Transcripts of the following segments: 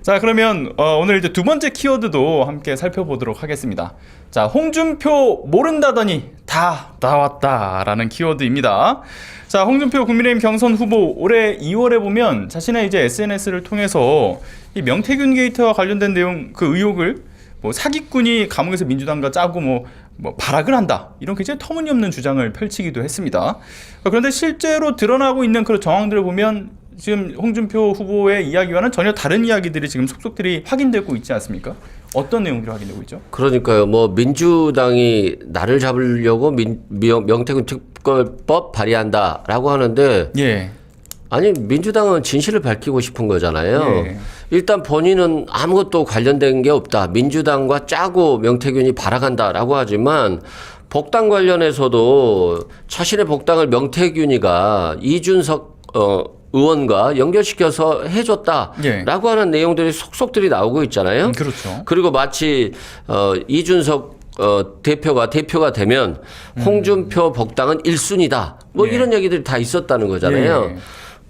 자, 그러면 오늘 이제 두 번째 키워드도 함께 살펴보도록 하겠습니다. 자, 홍준표 모른다더니 다 나왔다라는 키워드입니다. 자, 홍준표 국민의힘 경선 후보 올해 2월에 보면 자신의 이제 SNS를 통해서 이 명태균 게이트와 관련된 내용 그 의혹을 뭐 사기꾼이 감옥에서 민주당과 짜고 뭐 발악을 한다 이런 굉장히 터무니없는 주장을 펼치기도 했습니다. 그런데 실제로 드러나고 있는 그런 정황들을 보면 지금 홍준표 후보의 이야기와는 전혀 다른 이야기들이 지금 속속들이 확인되고 있지 않습니까? 어떤 내용들이 확인되고 있죠? 그러니까요. 뭐 민주당이 나를 잡으려고 명태균 특별법 발의한다라고 하는데 예. 아니 민주당은 진실을 밝히고 싶은 거잖아요. 예. 일단 본인은 아무것도 관련된 게 없다. 민주당과 짜고 명태균이 발악한다라고 하지만 복당 관련해서도 자신의 복당을 명태균이가 이준석 의원과 연결시켜서 해줬다라고 예. 하는 내용들이 속속들이 나오고 있잖아요. 그렇죠. 그리고 마치 이준석 대표가 되면 홍준표 복당은 1순위다. 뭐 예. 이런 얘기들이 다 있었다는 거잖아요. 예.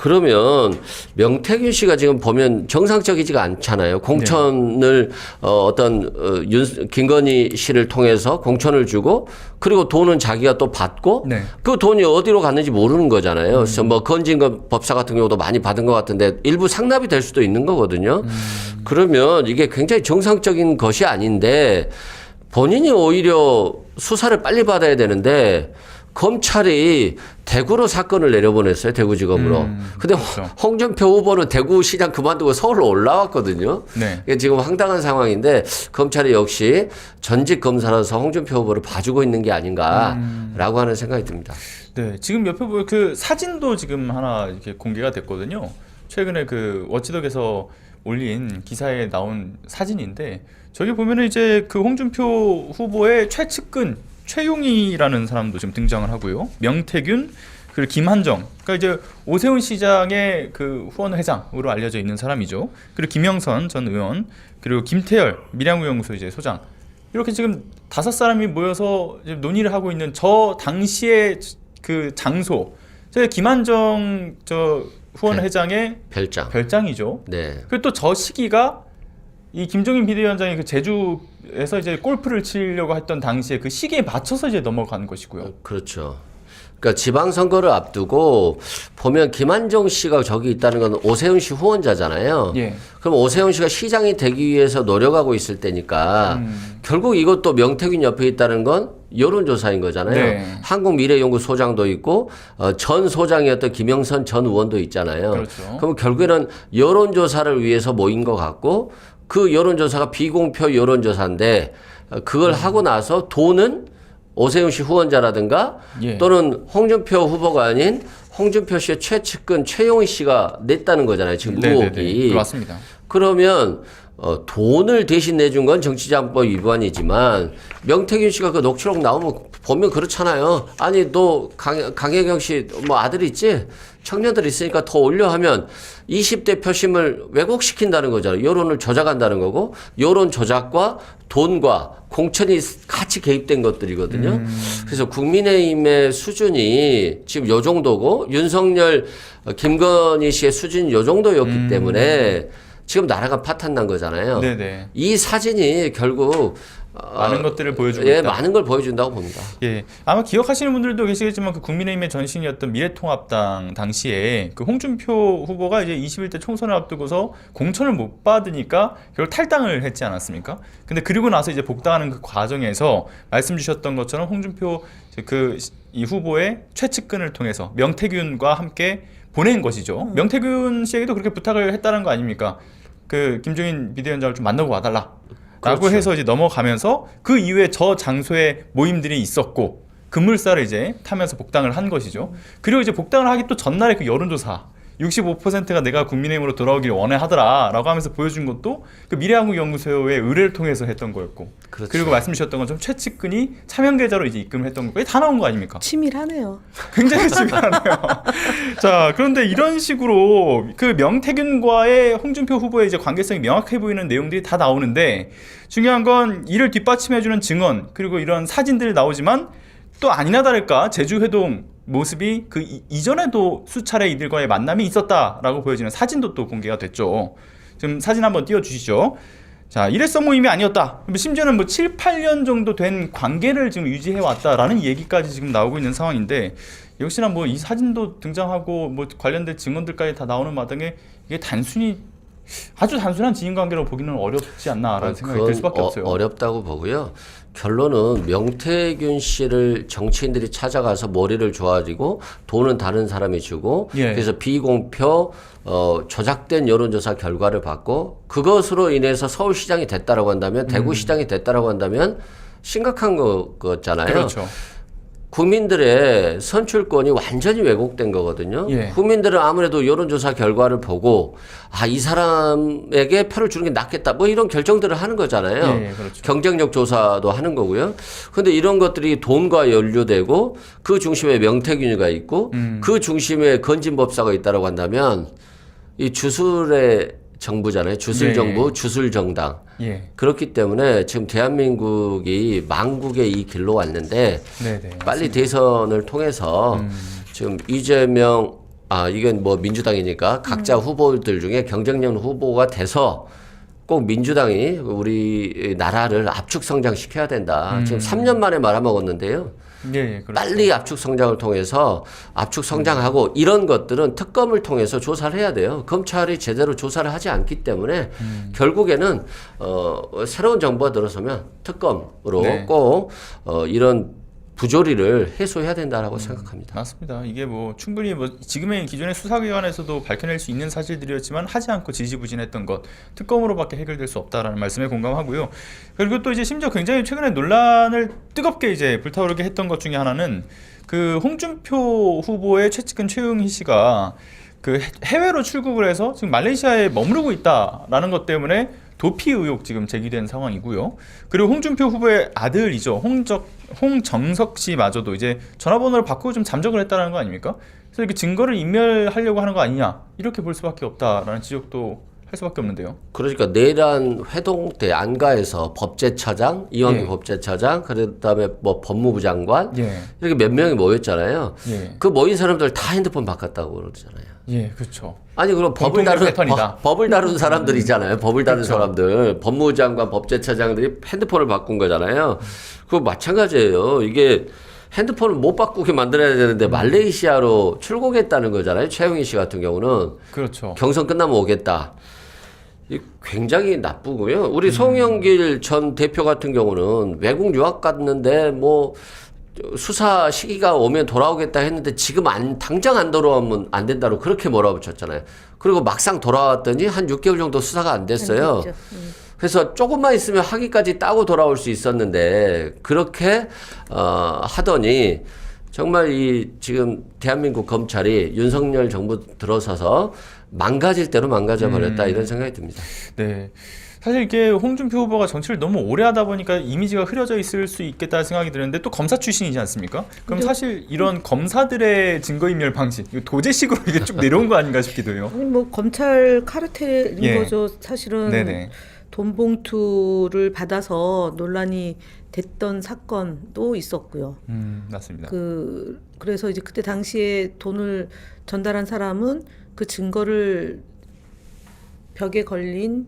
그러면 명태균 씨가 지금 보면 정상적이지가 않잖아요. 공천을 김건희 씨를 통해서 공천을 주고 그리고 돈은 자기가 또 받고 네. 그 돈이 어디로 갔는지 모르는 거잖아요. 그래서 뭐 건진급 법사 같은 경우도 많이 받은 것 같은데 일부 상납이 될 수도 있는 거거든요. 그러면 이게 굉장히 정상적인 것이 아닌데 본인이 오히려 수사를 빨리 받아야 되는데 검찰이 대구로 사건을 내려보냈어요. 대구지검으로. 근데 그렇죠. 홍준표 후보는 대구시장 그만두고 서울로 올라왔거든요. 네. 이게 지금 황당한 상황인데 검찰이 역시 전직 검사라서 홍준표 후보를 봐주고 있는 게 아닌가라고 하는 생각이 듭니다. 네, 지금 옆에 보면 그 사진도 지금 하나 이렇게 공개가 됐거든요. 최근에 그 워치독에서 올린 기사에 나온 사진인데 저기 보면은 이제 그 홍준표 후보의 최측근 최용희라는 사람도 지금 등장을 하고요. 명태균 그리고 김한정, 그러니까 이제 오세훈 시장의 그 후원 회장으로 알려져 있는 사람이죠. 그리고 김영선 전 의원, 그리고 김태열 밀양우연구소 이제 소장, 이렇게 지금 5사람이 모여서 이제 논의를 하고 있는 저 당시의 그 장소, 저 김한정 저 후원 회장의 별장이죠. 네. 그리고 또 저 시기가 이 김종인 비대위원장이 그 제주에서 이제 골프를 치려고 했던 당시에 그 시기에 맞춰서 이제 넘어가는 것이고요. 그렇죠. 그러니까 지방선거를 앞두고 보면 김한정 씨가 저기 있다는 건 오세훈 씨 후원자잖아요. 예. 그럼 오세훈 씨가 시장이 되기 위해서 노력하고 있을 때니까 결국 이것도 명태균 옆에 있다는 건 여론조사인 거잖아요. 네. 한국미래연구소장도 있고 전 소장이었던 김영선 전 의원도 있잖아요. 그렇죠. 그럼 결국에는 여론조사를 위해서 모인 것 같고 그 여론조사가 비공표 여론조사인데 그걸 하고 나서 돈은 오세훈 씨 후원자라든가 예. 또는 홍준표 후보가 아닌 홍준표 씨의 최측근 최용희 씨가 냈다는 거잖아요. 지금 의혹이. 맞습니다. 그러면 돈을 대신 내준 건 정치자금법 위반이지만 명태균 씨가 그 녹취록 나오면 보면 그렇잖아요. 아니 너 강혜경 씨 뭐 아들 있지? 청년들 있으니까 더 올려 하면 20대 표심을 왜곡시킨다는 거잖아요. 여론을 조작한다는 거고 여론 조작과 돈과 공천이 같이 개입된 것들이거든요. 그래서 국민의힘의 수준이 지금 요 정도고 윤석열, 김건희 씨의 수준이 요 정도였기 때문에 지금 나라가 파탄난 거잖아요. 네네. 이 사진이 결국 많은 것들을 보여주고 예, 있다. 많은 걸 보여준다고 봅니다. 예, 아마 기억하시는 분들도 계시겠지만 그 국민의힘의 전신이었던 미래통합당 당시에 그 홍준표 후보가 이제 21대 총선을 앞두고서 공천을 못 받으니까 결국 탈당을 했지 않았습니까? 근데 그리고 나서 이제 복당하는 그 과정에서 말씀 주셨던 것처럼 홍준표 이 후보의 최측근을 통해서 명태균과 함께 보낸 것이죠. 명태균 씨에게도 그렇게 부탁을 했다는 거 아닙니까? 그 김종인 비대위원장을 좀 만나고 와달라. 라고 그렇죠. 해서 이제 넘어가면서 그 이후에 저 장소에 모임들이 있었고 급물살을 이제 타면서 복당을 한 것이죠. 그리고 이제 복당을 하기 또 전날에 그 여론조사 65%가 내가 국민의힘으로 돌아오길 원해하더라 라고 하면서 보여준 것도 그 미래한국연구소의 의뢰를 통해서 했던 거였고 그렇죠. 그리고 말씀 주셨던 것처럼 최측근이 차명계좌로 이제 입금을 했던 거 다 나온 거 아닙니까? 치밀하네요. 굉장히 치밀하네요. 자, 그런데 이런 식으로 그 명태균과의 홍준표 후보의 이제 관계성이 명확해 보이는 내용들이 다 나오는데 중요한 건 이를 뒷받침해주는 증언 그리고 이런 사진들이 나오지만 또 아니나 다를까 제주회동 모습이 이전에도 수차례 이들과의 만남이 있었다라고 보여지는 사진도 또 공개가 됐죠. 지금 사진 한번 띄워주시죠. 자, 일회성 모임이 아니었다. 심지어는 뭐 7, 8년 정도 된 관계를 지금 유지해 왔다라는 얘기까지 지금 나오고 있는 상황인데, 역시나 뭐 이 사진도 등장하고 뭐 관련된 증언들까지 다 나오는 마당에 이게 아주 단순한 지인 관계로 보기는 어렵지 않나라는 생각이 들 수밖에 없어요. 어렵다고 보고요. 결론은 명태균 씨를 정치인들이 찾아가서 머리를 조아리고 돈은 다른 사람이 주고 예. 그래서 비공표 조작된 여론조사 결과를 받고 그것으로 인해서 서울시장이 됐다라고 한다면 대구시장이 됐다라고 한다면 심각한 거잖아요. 그렇죠. 국민들의 선출권이 완전히 왜곡된 거거든요. 예. 국민들은 아무래도 여론조사 결과를 보고 이 사람에게 표를 주는 게 낫겠다 뭐 이런 결정들을 하는 거잖아요. 예, 그렇죠. 경쟁력 조사도 하는 거고요. 그런데 이런 것들이 돈과 연루되고 그 중심에 명태균이가 있고 그 중심에 건진법사가 있다라고 한다면 이 주술의 정부잖아요. 주술 정부, 주술 정당. 예. 그렇기 때문에 지금 대한민국이 망국의 이 길로 왔는데 네네. 빨리 대선을 통해서 지금 이재명 이건 뭐 민주당이니까 각자 후보들 중에 경쟁력 후보가 돼서 꼭 민주당이 우리 나라를 압축 성장시켜야 된다. 지금 3년 만에 말아먹었는데요. 예, 그렇죠. 빨리 압축 성장을 통해서 압축 성장하고 이런 것들은 특검을 통해서 조사를 해야 돼요. 검찰이 제대로 조사를 하지 않기 때문에 결국에는 새로운 정부가 들어서면 특검으로 네. 꼭 이런 부조리를 해소해야 된다라고 생각합니다. 맞습니다. 이게 뭐 충분히 뭐 지금의 기존의 수사기관에서도 밝혀낼 수 있는 사실들이었지만 하지 않고 지지부진했던 것, 특검으로밖에 해결될 수 없다라는 말씀에 공감하고요. 그리고 또 이제 심지어 굉장히 최근에 논란을 뜨겁게 이제 불타오르게 했던 것 중에 하나는 그 홍준표 후보의 최측근 최영희 씨가 그 해외로 출국을 해서 지금 말레이시아에 머무르고 있다라는 것 때문에 도피 의혹 지금 제기된 상황이고요. 그리고 홍준표 후보의 아들이죠. 홍정석 씨마저도 이제 전화번호를 바꾸고 좀 잠적을 했다는 거 아닙니까? 그래서 이렇게 증거를 인멸하려고 하는 거 아니냐 이렇게 볼 수밖에 없다라는 지적도 할 수밖에 없는데요. 그러니까 내란 회동때 안가에서 법제처장, 이완규 예. 법제처장, 그다음에 뭐 법무부 장관 예, 이렇게 몇 명이 모였잖아요. 예, 그 모인 사람들 다 핸드폰 바꿨다고 그러잖아요. 예, 그렇죠. 아니 그럼 법을 공통된 다룬 패턴이다. 법을 다룬 사람들이잖아요. 법을 다룬 그렇죠. 사람들, 법무부 장관, 법제처장들이 핸드폰을 바꾼 거잖아요. 그거 마찬가지예요. 이게 핸드폰을 못 바꾸게 만들어야 되는데 말레이시아로 출국했다는 거잖아요. 최영희 씨 같은 경우는 그렇죠. 경선 끝나면 오겠다. 이 굉장히 나쁘고요. 우리 송영길 전 대표 같은 경우는 외국 유학 갔는데 뭐 수사 시기가 오면 돌아오겠다 했는데 지금 당장 안 돌아오면 안 된다고 그렇게 몰아붙였잖아요. 그리고 막상 돌아왔더니 한 6개월 정도 수사가 안 됐어요. 그래서 조금만 있으면 학위까지 따고 돌아올 수 있었는데 그렇게 하더니 정말 이 지금 대한민국 검찰이 윤석열 정부 들어서서 망가질 대로 망가져 버렸다 이런 생각이 듭니다. 네. 사실 이게 홍준표 후보가 정치를 너무 오래 하다 보니까 이미지가 흐려져 있을 수 있겠다는 생각이 드는데 또 검사 출신이지 않습니까? 그럼 사실 이런 검사들의 증거인멸 방식, 이거 도제식으로 이게 쭉 내려온 거 아닌가 싶기도 해요. 아니 뭐 검찰 카르텔인 예. 거죠. 사실은 네네. 돈 봉투를 받아서 논란이 됐던 사건도 있었고요. 맞습니다. 그래서 이제 그때 당시에 돈을 전달한 사람은 그 증거를 벽에 걸린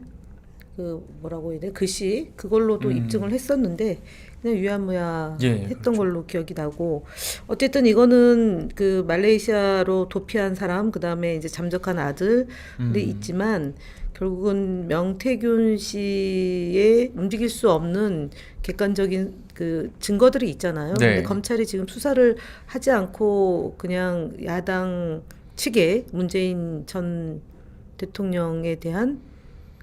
그 뭐라고 해야 돼? 글씨 그걸로도 입증을 했었는데 그냥 유야무야 예, 했던 그렇죠. 걸로 기억이 나고 어쨌든 이거는 그 말레이시아로 도피한 사람 그다음에 이제 잠적한 아들이 있지만 결국은 명태균 씨의 움직일 수 없는 객관적인 그 증거들이 있잖아요. 네. 근데 검찰이 지금 수사를 하지 않고 그냥 야당 측에 문재인 전 대통령에 대한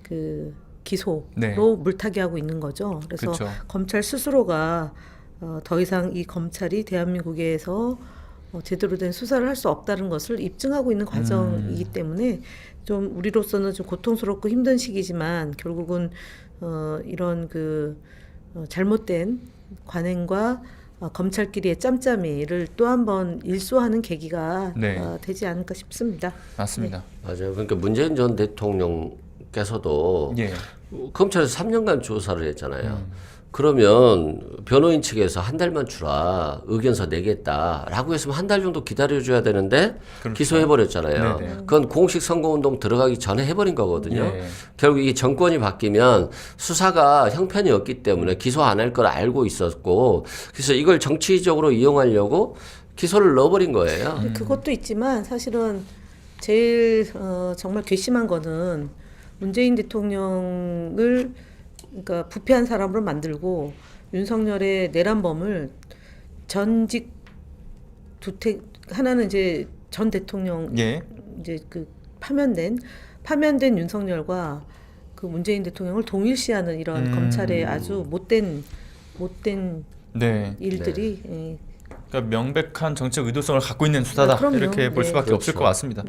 그 기소로 네. 물타기 하고 있는 거죠. 그래서 그쵸. 검찰 스스로가 더 이상 이 검찰이 대한민국에서 제대로 된 수사를 할 수 없다는 것을 입증하고 있는 과정이기 때문에 좀 우리로서는 좀 고통스럽고 힘든 시기지만 결국은 이런 그 잘못된 관행과 검찰끼리의 짬짬이를 또 한 번 일소하는 계기가 네. 되지 않을까 싶습니다. 맞습니다. 맞아요. 그러니까 문재인 전 대통령께서도 예. 검찰에서 3년간 조사를 했잖아요. 그러면 변호인 측에서 한 달만 주라 의견서 내겠다라고 했으면 한 달 정도 기다려줘야 되는데 그렇죠. 기소해버렸잖아요. 네네. 그건 공식 선거운동 들어가기 전에 해버린 거거든요. 네. 결국 이 정권이 바뀌면 수사가 형편이었기 때문에 기소 안 할 걸 알고 있었고 그래서 이걸 정치적으로 이용하려고 기소를 넣어버린 거예요. 그것도 있지만 사실은 제일 정말 괘씸한 거는 문재인 대통령을 그러니까 부패한 사람으로 만들고 윤석열의 내란범을 전직 두택 하나는 이제 전 대통령 예. 이제 그 파면된 윤석열과 그 문재인 대통령을 동일시하는 이런 검찰의 아주 못된 네. 일들이 예. 그러니까 명백한 정책 의도성을 갖고 있는 수사다. 그럼요. 이렇게 볼 네. 수밖에 없을 그렇죠. 것 같습니다.